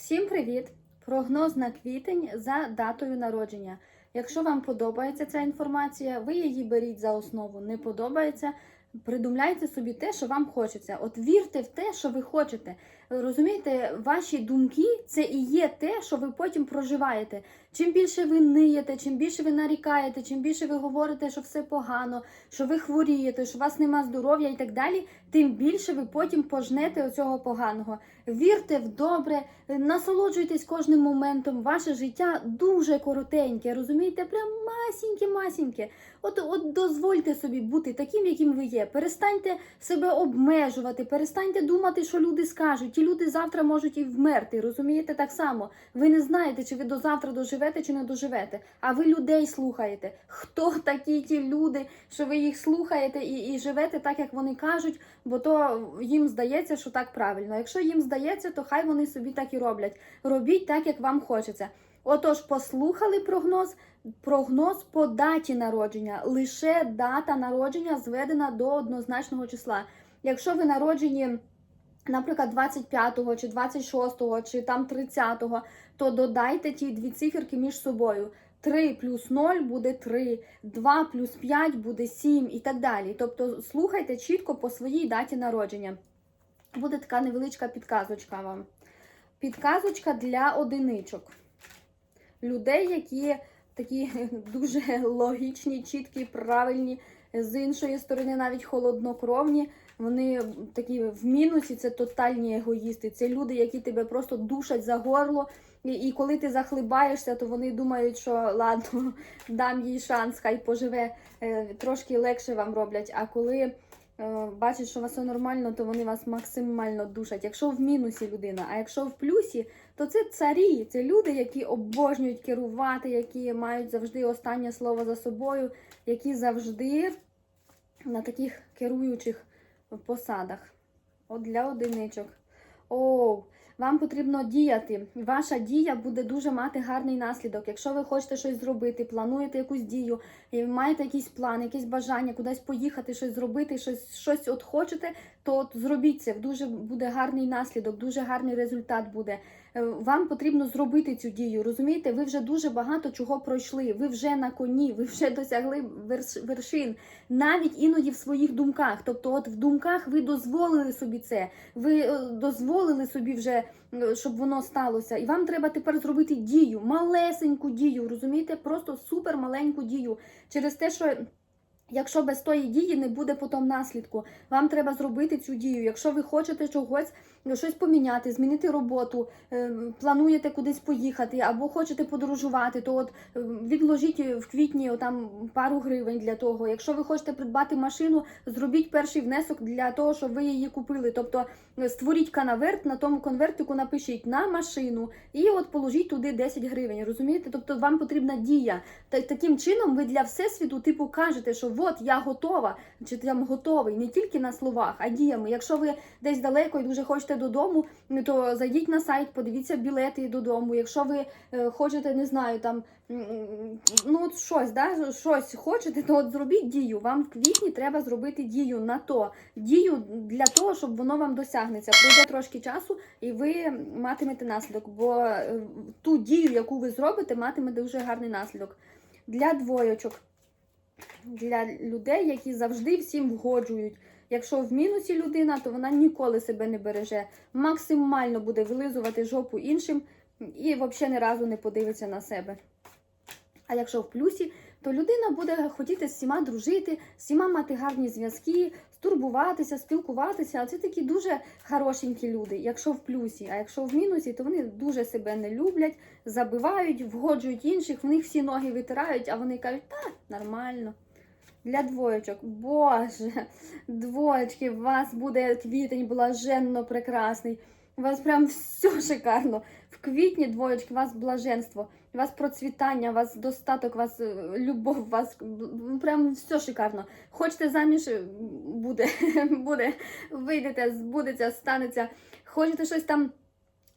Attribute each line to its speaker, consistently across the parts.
Speaker 1: Всім привіт! Прогноз на квітень за датою народження. Якщо вам подобається ця інформація, ви її беріть за основу. Не подобається, придумляйте собі те, що вам хочеться. От вірте в те, що ви хочете. Розумієте, ваші думки – це і є те, що ви потім проживаєте. Чим більше ви ниєте, чим більше ви нарікаєте, чим більше ви говорите, що все погано, що ви хворієте, що у вас нема здоров'я і так далі, тим більше ви потім пожнете оцього поганого. Вірте в добре, насолоджуйтесь кожним моментом. Ваше життя дуже коротеньке, розумієте? Прям масіньке. От дозвольте собі бути таким, яким ви є. Перестаньте себе обмежувати, перестаньте думати, що люди скажуть. Ті люди завтра можуть і вмерти, розумієте? Так само. Ви не знаєте, чи ви до завтра доживете, чи не доживете. А ви людей слухаєте. Хто такі ті люди, що ви їх слухаєте і живете так, як вони кажуть, бо то їм здається, що так правильно. Якщо їм здається, то хай вони собі так і роблять. Робіть так, як вам хочеться. Отож, послухали прогноз по даті народження. Лише дата народження зведена до однозначного числа. Якщо ви народжені, наприклад, 25-го, чи 26-го, чи там 30-го, то додайте ті дві циферки між собою. 3 плюс 0 буде 3, 2 плюс 5 буде 7 і так далі. Тобто слухайте чітко по своїй даті народження. Буде така невеличка підказочка вам. Підказочка для одиничок. Людей, які такі дуже логічні, чіткі, правильні, з іншої сторони навіть холоднокровні. Вони такі в мінусі, це тотальні егоїсти. Це люди, які тебе просто душать за горло. І коли ти захлибаєшся, то вони думають, що ладно, дам їй шанс, хай поживе, трошки легше вам роблять. А коли бачать, що у вас все нормально, то вони вас максимально душать. Якщо в мінусі людина, а якщо в плюсі, то це царі, це люди, які обожнюють керувати, які мають завжди останнє слово за собою, які завжди на таких керуючих посадах. От для одиничок. Вам потрібно діяти. Ваша дія буде дуже мати гарний наслідок. Якщо ви хочете щось зробити, плануєте якусь дію, маєте якийсь план, якесь бажання кудись поїхати, щось зробити, щось от хочете, то от зробіть це. Дуже буде гарний наслідок, дуже гарний результат буде. Вам потрібно зробити цю дію, розумієте? Ви вже дуже багато чого пройшли, ви вже на коні, ви вже досягли вершин, навіть іноді в своїх думках. Тобто от в думках ви дозволили собі це, ви дозволили собі вже, щоб воно сталося. І вам треба тепер зробити дію, малесеньку дію, розумієте? Просто супер маленьку дію. Через те, що якщо без тої дії не буде потім наслідку, вам треба зробити цю дію. Якщо ви хочете чогось, щось поміняти, змінити роботу, плануєте кудись поїхати, або хочете подорожувати, то от відложіть в квітні там пару гривень для того. Якщо ви хочете придбати машину, зробіть перший внесок для того, щоб ви її купили. Тобто створіть конверт, на тому конвертику напишіть «на машину» і от положіть туди 10 гривень, розумієте? Тобто вам потрібна дія. Таким чином ви для Всесвіту типу кажете, що от я готова, чи там готовий, не тільки на словах, а діями. Якщо ви десь далеко і дуже хочете додому, то зайдіть на сайт, подивіться білети додому. Якщо ви хочете, не знаю, там, ну от щось хочете, то от зробіть дію. Вам в квітні треба зробити дію на то. Дію для того, щоб воно вам досягнеться. Пройде трошки часу і ви матимете наслідок, бо ту дію, яку ви зробите, матиме дуже гарний наслідок. Для двоєчок. Для людей, які завжди всім вгоджують. Якщо в мінусі людина, то вона ніколи себе не береже. Максимально буде вилизувати жопу іншим і взагалі ні разу не подивиться на себе. А якщо в плюсі, то людина буде хотіти з всіма дружити, з всіма мати гарні зв'язки, турбуватися, спілкуватися. А це такі дуже хорошенькі люди, якщо в плюсі. А якщо в мінусі, то вони дуже себе не люблять, забивають, вгоджують інших, в них всі ноги витирають, а вони кажуть, нормально. Для двоєчок. Боже, двоєчки, у вас буде квітень блаженно прекрасний. У вас прям все шикарно. В квітні, двоєчки, у вас блаженство, у вас процвітання, у вас достаток, у вас любов, у вас прям все шикарно. Хочете заміж, буде, вийдете, збудеться, станеться. Хочете щось там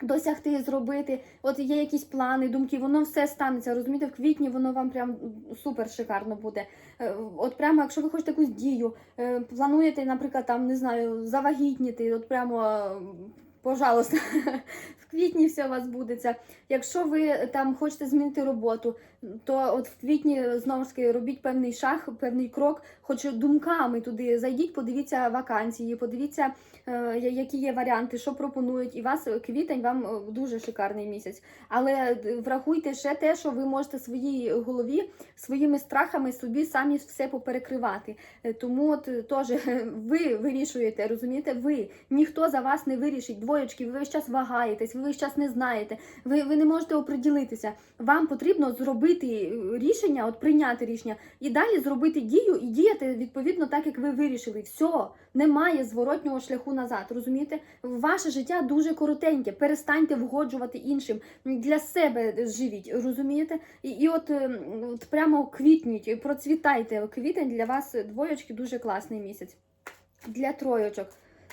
Speaker 1: досягти, зробити, от є якісь плани, думки, воно все станеться, розумієте, в квітні воно вам прям супер шикарно буде. От прямо, якщо ви хочете якусь дію, плануєте, наприклад, там, не знаю, завагітніти, от прямо пожалуйста, в квітні все у вас будеться. Якщо ви там хочете змінити роботу, то от в квітні, знову ж таки, робіть певний шаг, певний крок, хоч думками туди зайдіть, подивіться вакансії, подивіться, які є варіанти, що пропонують, і вас квітень вам дуже шикарний місяць. Але врахуйте ще те, що ви можете в своїй голові, своїми страхами собі самі все поперекривати. Тому от теж ви вирішуєте, розумієте, ви. Ніхто за вас не вирішить. Двоєчки, ви весь час вагаєтесь, ви весь час не знаєте, ви не можете оприділитися. Вам потрібно зробити рішення, от прийняти рішення, і далі зробити дію і діяти відповідно так, як ви вирішили. Все, немає зворотнього шляху назад, розумієте? Ваше життя дуже коротеньке, перестаньте вгоджувати іншим, для себе живіть, розумієте? І от прямо квітніть, процвітайте. Квітень для вас, двоєчки, дуже класний місяць. Для троєчок,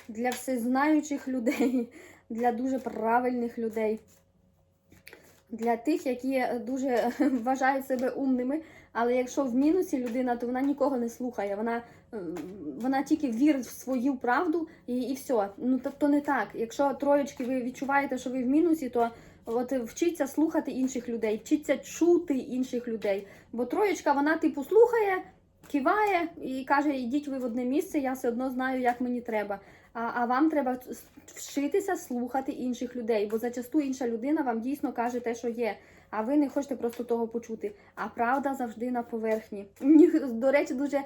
Speaker 1: для всезнаючих людей, для дуже правильних людей. Для тих, які дуже вважають себе умними, але якщо в мінусі людина, то вона нікого не слухає, вона тільки вірить в свою правду і все. Ну, тобто не так. Якщо троєчки ви відчуваєте, що ви в мінусі, то от вчіться слухати інших людей, вчіться чути інших людей. Бо троєчка, вона типу слухає, киває і каже, ідіть ви в одне місце, я все одно знаю, як мені треба. А вам треба вчитися слухати інших людей, бо зачасту інша людина вам дійсно каже те, що є, а ви не хочете просто того почути. А правда завжди на поверхні. До речі, дуже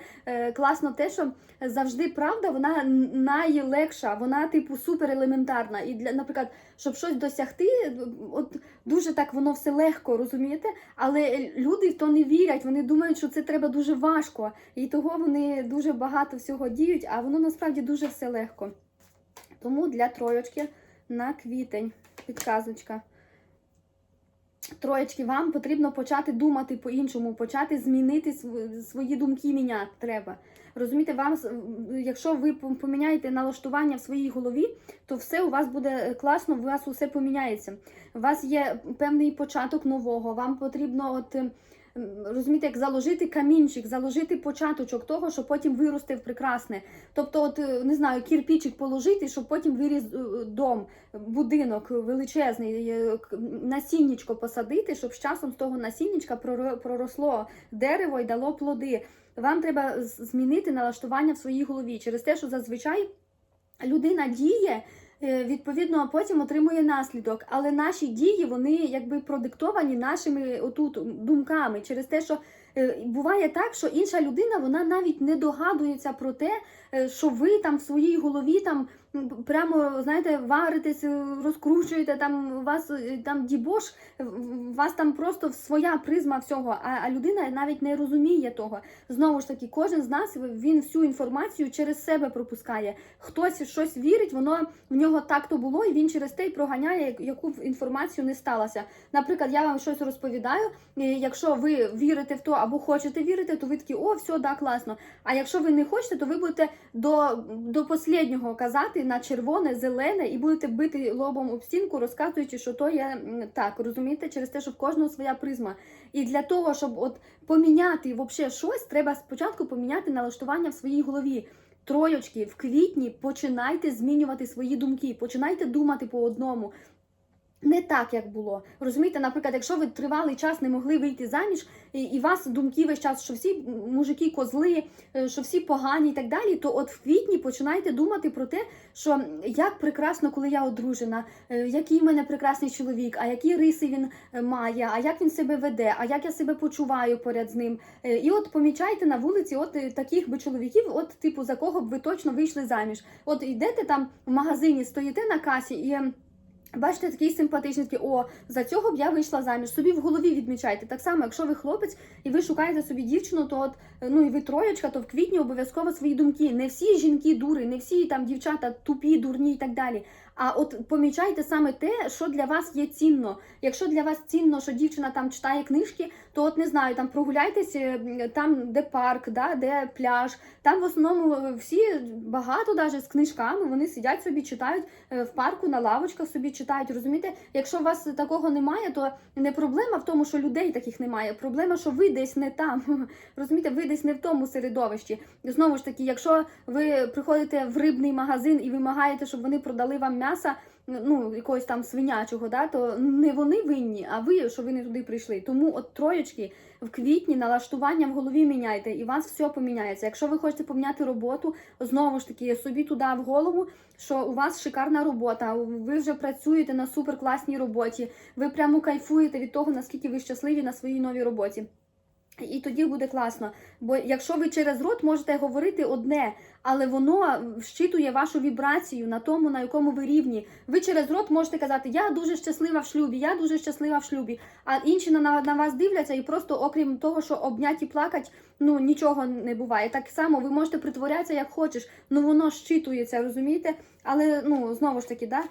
Speaker 1: класно те, що завжди правда, вона найлегша, вона типу суперелементарна. І, наприклад, щоб щось досягти, от дуже так воно все легко, розумієте? Але люди в то не вірять, вони думають, що це треба дуже важко. І того вони дуже багато всього діють, а воно насправді дуже все легко. Тому для троєчки на квітень підказочка. Троєчки, вам потрібно почати думати по-іншому, почати змінити свої думки, міняти треба. Розумієте, вам, якщо ви поміняєте налаштування в своїй голові, то все у вас буде класно, у вас усе поміняється. У вас є певний початок нового, вам потрібно от... Розумієте, як заложити камінчик, заложити початочок того, що потім виросте в прекрасне. Тобто, от, не знаю, кірпічик положити, щоб потім виріс дом, будинок величезний, насіннячко посадити, щоб з часом з того насіннячка проросло дерево і дало плоди. Вам треба змінити налаштування в своїй голові через те, що зазвичай людина діє, відповідно, потім отримує наслідок. Але наші дії, вони якби продиктовані нашими отут думками. Через те, що буває так, що інша людина, вона навіть не догадується про те, що ви там в своїй голові там прямо, знаєте, варитесь, розкручуєте, там у вас там дібош, у вас там просто своя призма всього, а людина навіть не розуміє того. Знову ж таки, кожен з нас, він всю інформацію через себе пропускає. Хтось щось вірить, воно в нього так-то було, і він через те й проганяє, яку б інформацію не сталося. Наприклад, я вам щось розповідаю, і якщо ви вірите в то або хочете вірити, то ви такі, о, все, да, класно. А якщо ви не хочете, то ви будете до останнього казати на червоне, зелене і будете бити лобом об стінку, розказуючи, що то є так, розумієте, через те, що в кожного своя призма. І для того, щоб от поміняти взагалі щось, треба спочатку поміняти налаштування в своїй голові. Троєчки, в квітні починайте змінювати свої думки, починайте думати по одному. Не так, як було. Розумієте, наприклад, якщо ви тривалий час не могли вийти заміж, і вас думки весь час, що всі мужики козли, що всі погані і так далі, то от в квітні починайте думати про те, що як прекрасно, коли я одружена, який в мене прекрасний чоловік, а які риси він має, а як він себе веде, а як я себе почуваю поряд з ним. І от помічайте на вулиці от таких би чоловіків, от типу за кого б ви точно вийшли заміж. От йдете там в магазині, стоїте на касі і... Бачите, такий симпатичний, такий, о, за цього б я вийшла заміж. Собі в голові відмічайте. Так само, якщо ви хлопець і ви шукаєте собі дівчину, то от, ну і ви троєчка, то в квітні обов'язково свої думки. Не всі жінки дури, не всі там дівчата тупі, дурні і так далі. А от помічайте саме те, що для вас є цінно. Якщо для вас цінно, що дівчина там читає книжки, то от, не знаю, там прогуляйтесь там, де парк, да, де пляж. Там в основному всі, багато навіть з книжками, вони сидять собі, читають в парку, на лавочках собі читають, розумієте? Якщо у вас такого немає, то не проблема в тому, що людей таких немає. Проблема, що ви десь не там, розумієте? Ви десь не в тому середовищі. Знову ж таки, якщо ви приходите в рибний магазин і вимагаєте, щоб вони продали вам м'ясо, м'яса, ну, якогось там свинячого, да, то не вони винні, а ви, що ви не туди прийшли. Тому от троєчки в квітні налаштування в голові міняйте, і у вас все поміняється. Якщо ви хочете поміняти роботу, знову ж таки, собі туди в голову, що у вас шикарна робота, ви вже працюєте на суперкласній роботі, ви прямо кайфуєте від того, наскільки ви щасливі на своїй новій роботі. І тоді буде класно. Бо якщо ви через рот можете говорити одне, але воно вщитує вашу вібрацію на тому, на якому ви рівні. Ви через рот можете казати, я дуже щаслива в шлюбі, я дуже щаслива в шлюбі. А інші на вас дивляться і просто, окрім того, що обняті плакать, ну нічого не буває. Так само ви можете притворятися як хочеш, ну воно щитується, розумієте? Але, ну, знову ж таки, да,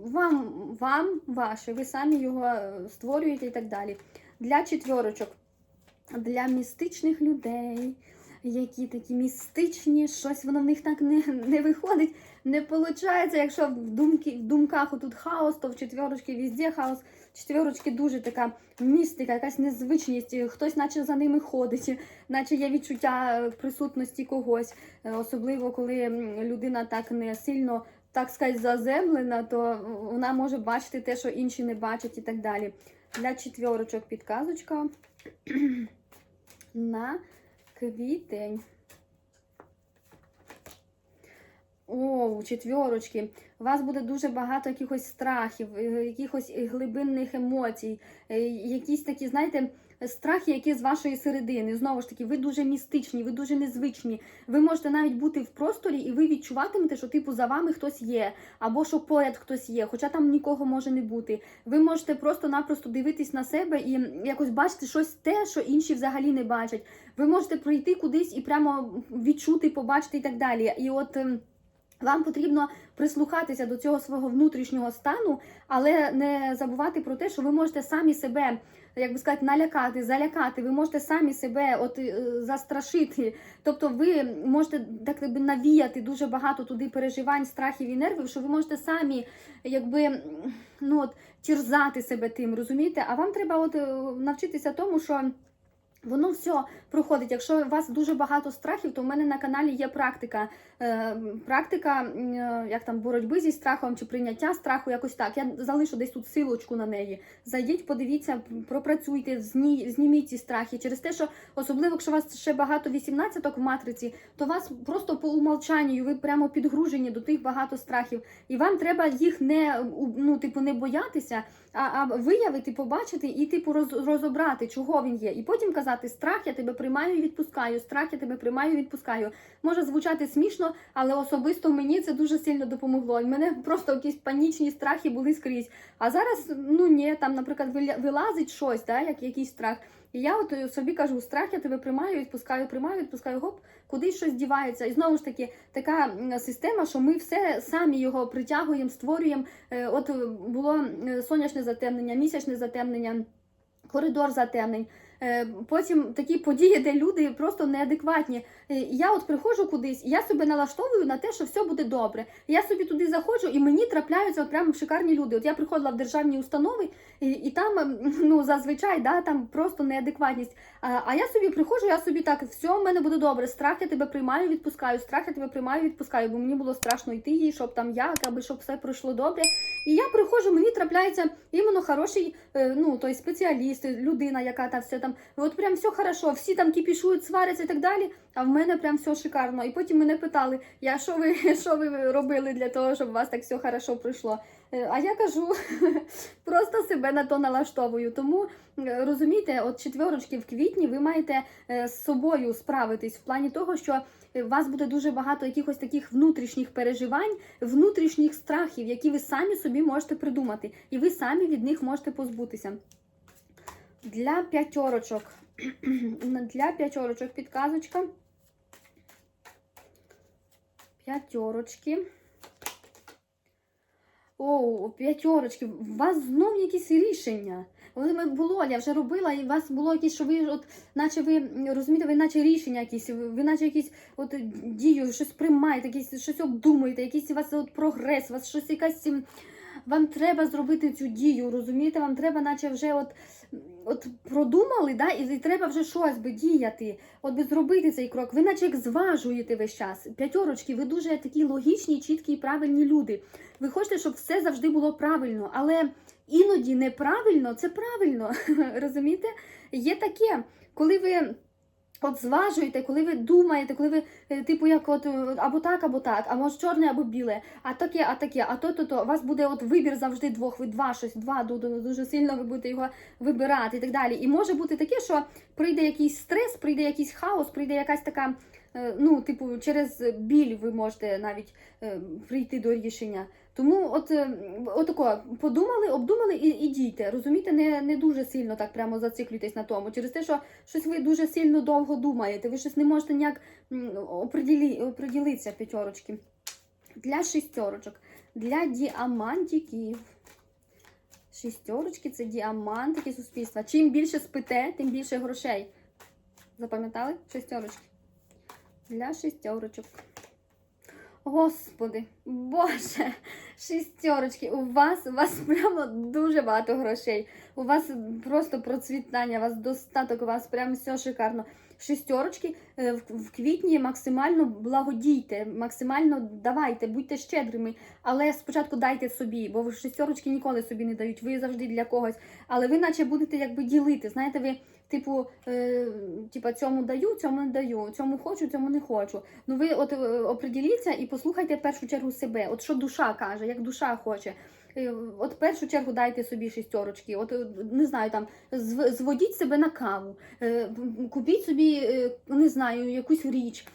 Speaker 1: вам ваше, ви самі його створюєте і так далі. Для четвірочок. Для містичних людей, які такі містичні, щось воно в них так не виходить, не виходить, якщо в думках отут хаос, то в четвірочки везде хаос. Четвірочки дуже така містика, якась незвичність, хтось наче за ними ходить, наче є відчуття присутності когось, особливо коли людина так не сильно, так сказати, заземлена, то вона може бачити те, що інші не бачать і так далі. Для четвірочок підказочка на квітень. О, четвірочки. У вас буде дуже багато якихось страхів, якихось глибинних емоцій, якісь такі, знаєте, страхи, які з вашої середини. Знову ж таки, ви дуже містичні, ви дуже незвичні. Ви можете навіть бути в просторі, і ви відчуватимете, що типу за вами хтось є, або що поряд хтось є, хоча там нікого може не бути. Ви можете просто-напросто дивитись на себе і якось бачити щось те, що інші взагалі не бачать. Ви можете пройти кудись і прямо відчути, побачити і так далі. І от вам потрібно прислухатися до цього свого внутрішнього стану, але не забувати про те, що ви можете самі себе, як би сказати, налякати, залякати, ви можете самі себе от застрашити. Тобто ви можете так би навіяти дуже багато туди переживань, страхів і нервів, що ви можете самі якби, ну, от, терзати себе тим, розумієте? А вам треба от навчитися тому, що воно все проходить. Якщо у вас дуже багато страхів, то в мене на каналі є практика. Практика, як там, боротьби зі страхом чи прийняття страху, якось так. Я залишу десь тут силочку на неї. Зайдіть, подивіться, пропрацюйте, зніміть ці страхи. Через те, що особливо, якщо у вас ще багато 18-ок в матриці, то вас просто по умовчанню, ви прямо підгружені до тих багато страхів. І вам треба їх не, ну, типу, не боятися, а виявити, побачити і типу розібрати, чого він є. І потім казати, страх, я тебе приймаю і відпускаю, страх, я тебе приймаю і відпускаю. Може звучати смішно, але особисто мені це дуже сильно допомогло. І в мене просто якісь панічні страхи були скрізь. А зараз, ну ні, там, наприклад, вилазить щось, да, якийсь страх. І я от собі кажу, страх, я тебе приймаю, відпускаю, гоп, кудись щось дівається. І знову ж таки, така система, що ми все самі його притягуємо, створюємо. От було сонячне затемнення, місячне затемнення, коридор затемнень. Потім такі події, де люди просто неадекватні. Я от приходжу кудись, і я себе налаштовую на те, що все буде добре. Я собі туди заходжу, і мені трапляються от прямо шикарні люди. От я приходила в державні установи, і там, ну, зазвичай, да, там просто неадекватність. А я собі приходжу, я собі так, все, в мене буде добре, страх, я тебе приймаю, відпускаю, страх, я тебе приймаю, відпускаю, бо мені було страшно йти, щоб там аби щоб все пройшло добре. І я приходжу, мені трапляється іменно хороший, ну, той спеціаліст, людина, яка там все там, от прям все хорошо, всі там кипішують, сваряться і так далі, а в мене прям все шикарно. І потім мене питали, що ви робили для того, щоб у вас так все хорошо пройшло. А я кажу, просто себе на то налаштовую. Тому, розумієте, от четвірочки в квітні ви маєте з собою справитись в плані того, що у вас буде дуже багато якихось таких внутрішніх переживань, внутрішніх страхів, які ви самі собі можете придумати. І ви самі від них можете позбутися. Для п'ятьорочок підказочка. П'ятьорочки. О, п'ятьорочки, у вас знов якісь рішення. Було, я вже робила, і у вас було якісь, що ви, от, наче ви, розумієте, ви наче рішення якісь, ви наче якісь от дію, щось приймаєте, якісь, щось обдумуєте, якийсь у вас от прогрес, у вас щось якась вам треба зробити цю дію, розумієте? Вам треба, наче вже от продумали, да, і треба вже щось би діяти, от би зробити цей крок. Ви наче як зважуєте весь час. П'ятерочки, ви дуже такі логічні, чіткі і правильні люди. Ви хочете, щоб все завжди було правильно, але іноді неправильно – це правильно, розумієте? Є таке, коли ви от зважуєте, коли ви думаєте, коли ви, типу, як от або так, а може чорне, або біле, а таке, а то, у вас буде от вибір завжди двох, ви два, дуже сильно ви будете його вибирати і так далі. І може бути таке, що прийде якийсь стрес, прийде якийсь хаос, прийде якась така, ну, типу, через біль ви можете навіть прийти до рішення. Тому отако, подумали, обдумали і дійте. Розумієте, не дуже сильно так прямо зациклюйтесь на тому. Через те, що щось ви дуже сильно довго думаєте, ви щось не можете ніяк оприділитися, п'ятерочки. Для шістерочок, для діамантиків. Шістерочки – це діамантики суспільства. Чим більше спите, тим більше грошей. Запам'ятали? Шістерочки. Для шістерочок. Господи, Боже, шістерочки, у вас прямо дуже багато грошей, у вас просто процвітання, у вас достаток, у вас прямо все шикарно. Шістерочки, в квітні максимально благодійте, максимально давайте, будьте щедрими, але спочатку дайте собі, бо шістерочки ніколи собі не дають, ви завжди для когось, але ви наче будете якби ділити, знаєте, ви типу, цьому даю, цьому не даю, цьому хочу, цьому не хочу. Ну ви от оприділіться і послухайте в першу чергу себе, от що душа каже, як душа хоче. От в першу чергу дайте собі шістерочки, от не знаю, там зводіть себе на каву, купіть собі, не знаю, якусь річ,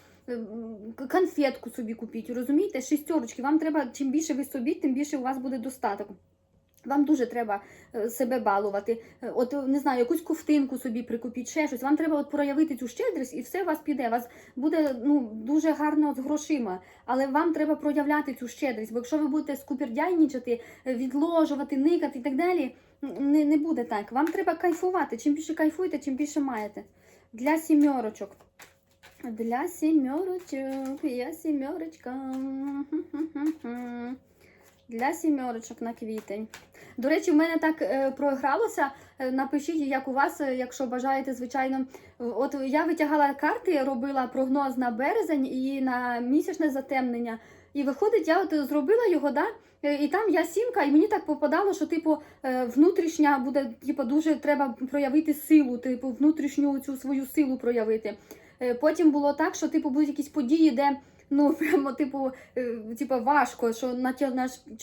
Speaker 1: конфетку собі купіть, розумієте? Шістерочки, вам треба, чим більше ви собі, тим більше у вас буде достаток. Вам дуже треба себе балувати. От, не знаю, якусь ковтинку собі прикупіть, ще щось. Вам треба от проявити цю щедрість і все у вас піде. У вас буде дуже гарно з грошима. Але вам треба проявляти цю щедрість. Бо якщо ви будете скупердяйничати, відложувати, никати і так далі, не буде так. Вам треба кайфувати. Чим більше кайфуєте, чим більше маєте. Для сімерочок. Для сімерочок. Я сімерочка. Для сімерочок на квітень. До речі, в мене так програлося. Напишіть, як у вас, якщо бажаєте, звичайно. От я витягала карти, робила прогноз на березень і на місячне затемнення. І виходить, я от зробила його, да? І там я сімка, і мені так попадало, що типу внутрішня буде, типу, дуже треба проявити силу, типу внутрішню цю свою силу проявити. Потім було так, що типу будуть якісь події, де прямо, типу, важко, що на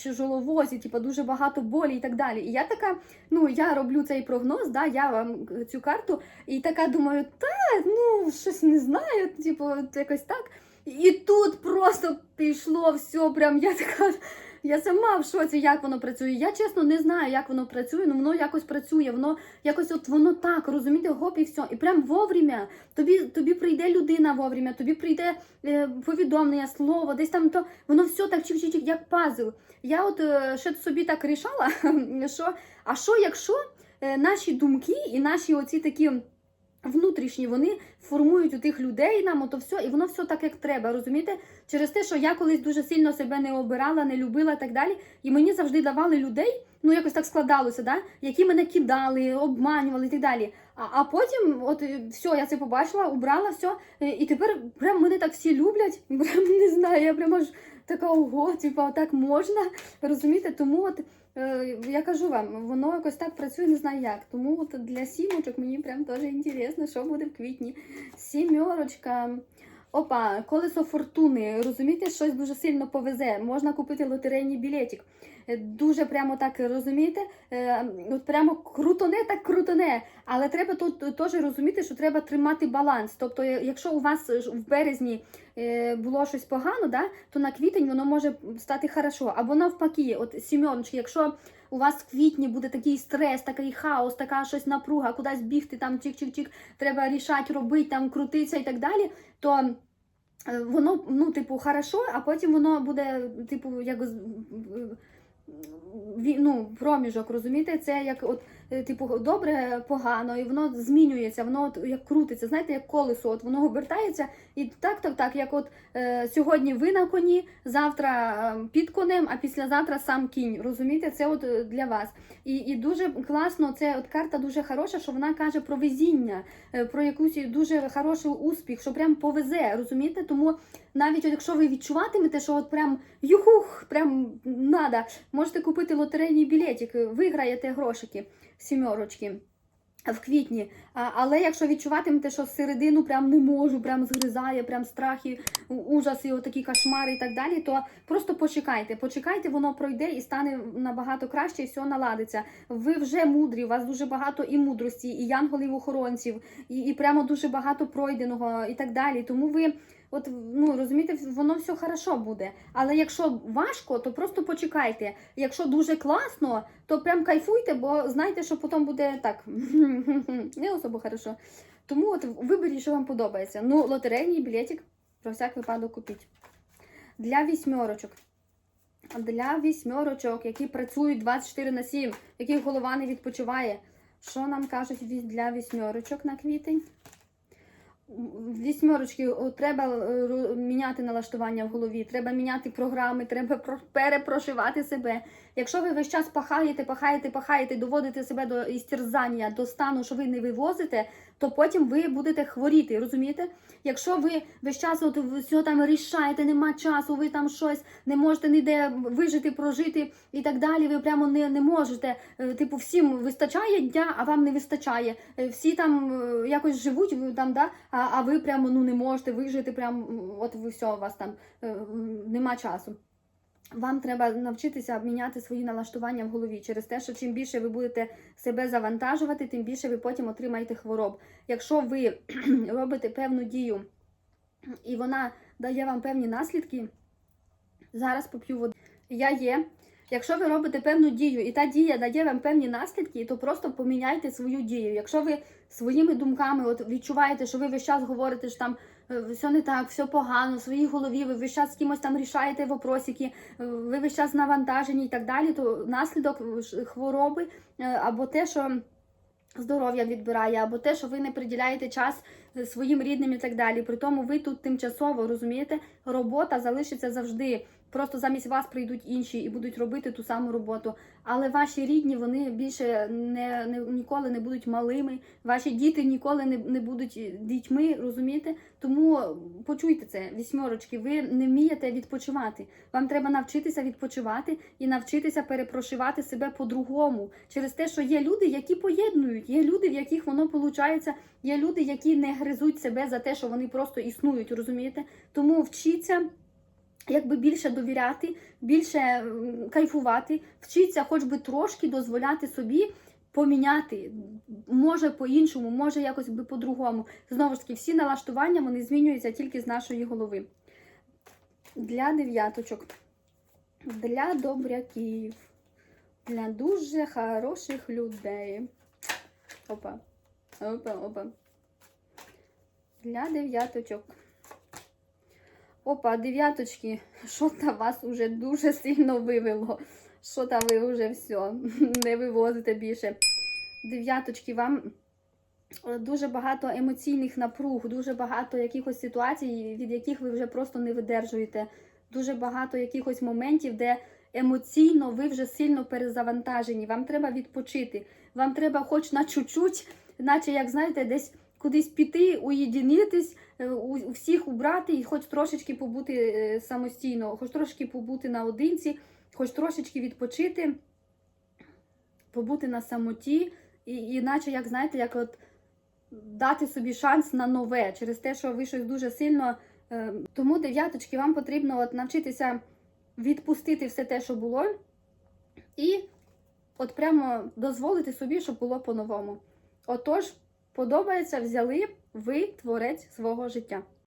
Speaker 1: тяжеловозі, дуже багато болі і так далі. І я така, я роблю цей прогноз, да, я вам цю карту, і така думаю, щось не знаю, якось так. І тут просто пішло все, прям я така, я сама в шоці, як воно працює. Я, чесно, не знаю, як воно працює, але воно якось працює, воно якось воно так, розумієте, гоп і все. І прям вовремя, тобі прийде людина вовремя, тобі прийде повідомлення, слово, десь там то, воно все так чик-чик-чик, як пазл. Я от ще собі так рішала, що якщо наші думки і наші оці такі внутрішні, вони формують у тих людей нам, ото все, і воно все так, як треба, розумієте? Через те, що я колись дуже сильно себе не обирала, не любила і так далі, і мені завжди давали людей, якось так складалося, да? Які мене кидали, обманювали і так далі. А потім, от все, я це побачила, убрала все, і тепер прям мене так всі люблять, прям не знаю, я прямо ж така, ого, так можна, розумієте? Тому от я кажу вам, воно якось так працює, не знаю як. Тому от для сімочок мені прям теж інтересно, що буде в квітні. Сімерочка. Опа, колесо фортуни. Розумієте, щось дуже сильно повезе. Можна купити лотерейний білетик. Дуже прямо так, розумієте, от прямо крутоне, так крутоне. Але треба тут теж розуміти, що треба тримати баланс. Тобто, якщо у вас в березні було щось погано, да, то на квітень воно може стати хорошо. Або навпаки, от сімерочки, якщо у вас в квітні буде такий стрес, такий хаос, така щось напруга, кудись бігти, там чик-чик-чик, треба рішати, робити, там крутитися і так далі, то воно, хорошо, а потім воно буде, як проміжок, розумієте? Це як от, типу, добре, погано, і воно змінюється, воно от як крутиться, знаєте, як колесо, от воно обертається, і так, як от сьогодні ви на коні, завтра під конем, а післязавтра сам кінь, розумієте? Це от для вас. І дуже класно, це от карта дуже хороша, що вона каже про везіння, про якусь дуже хороший успіх, що прям повезе, розумієте? Тому навіть от якщо ви відчуватимете, що от прям юхух, прям надо, можете купити лотерейний білетик, виграєте грошики, сімерочки в квітні. Але якщо відчуватимете, що середину прям не можу, прям згризає, прям страхи, ужаси, отакі кошмари і так далі, то просто почекайте, воно пройде і стане набагато краще, і все наладиться. Ви вже мудрі, у вас дуже багато і мудрості, і янголів-охоронців, і прямо дуже багато пройденого і так далі. Тому ви от, розумієте, воно все хорошо буде. Але якщо важко, то просто почекайте. Якщо дуже класно, то прям кайфуйте, бо знайте, що потім буде так, не особо хорошо. Тому от виберіть, що вам подобається. Лотерейний білетик про всяк випадок купіть. Для вісьмерочок, які працюють 24/7, яких голова не відпочиває. Що нам кажуть для вісьмерочок на квітень? Вісьмерочки, треба міняти налаштування в голові, треба міняти програми, треба перепрошивати себе. Якщо ви весь час пахаєте, доводите себе до істерзання, до стану, що ви не вивозите, то потім ви будете хворіти, розумієте? Якщо ви весь час от все там рішаєте, нема часу, ви там щось не можете ніде вижити, прожити і так далі, ви прямо не можете. Типу, всім вистачає дня, а вам не вистачає. Всі там якось живуть, там, да? А ви прямо не можете вижити, прямо от ви все, у вас там нема часу. Вам треба навчитися міняти свої налаштування в голові через те, що чим більше ви будете себе завантажувати, тим більше ви потім отримаєте хвороб. Якщо ви робите певну дію і вона дає вам певні наслідки, зараз поп'ю воду. Якщо ви робите певну дію, і та дія дає вам певні наслідки, то просто поміняйте свою дію. Якщо ви своїми думками от відчуваєте, що ви весь час говорите, що там все не так, все погано, в своїй голові, ви весь час з кимось там рішаєте вопросики, ви весь час навантажені і так далі, то наслідок хвороби або те, що здоров'я відбирає, або те, що ви не приділяєте час своїм рідним і так далі. При тому ви тут тимчасово, розумієте, робота залишиться завжди. Просто замість вас прийдуть інші і будуть робити ту саму роботу. Але ваші рідні, вони більше ніколи не будуть малими. Ваші діти ніколи не будуть дітьми, розумієте? Тому почуйте це, вісьмерочки, ви не вмієте відпочивати. Вам треба навчитися відпочивати і навчитися перепрошивати себе по-другому. Через те, що є люди, які поєднують, є люди, в яких воно виходить, є люди, які не гризуть себе за те, що вони просто існують, розумієте? Тому вчіться якби більше довіряти, більше кайфувати, вчіться хоч би трошки дозволяти собі поміняти, може по-іншому, може якось би по-другому. Знову ж таки, всі налаштування, вони змінюються тільки з нашої голови. Для дев'яточок, для добряків, для дуже хороших людей. Опа. Для дев'яточок. Опа, дев'яточки, що-то вас уже дуже сильно вивело. Що-то ви вже все, не вивозите більше. Дев'яточки, вам дуже багато емоційних напруг, дуже багато якихось ситуацій, від яких ви вже просто не видержуєте. Дуже багато якихось моментів, де емоційно ви вже сильно перезавантажені. Вам треба відпочити. Вам треба хоч на чуть-чуть, наче, як знаєте, десь кудись піти, уєдинитись, у всіх убрати і хоч трошечки побути самостійно, хоч трошки побути наодинці, хоч трошечки відпочити, побути на самоті, і наче, як знаєте, як от дати собі шанс на нове, через те, що ви щось дуже сильно... Тому, дев'яточки, вам потрібно от навчитися відпустити все те, що було, і от прямо дозволити собі, щоб було по-новому. Отож, подобається, взяли, ви творець свого життя.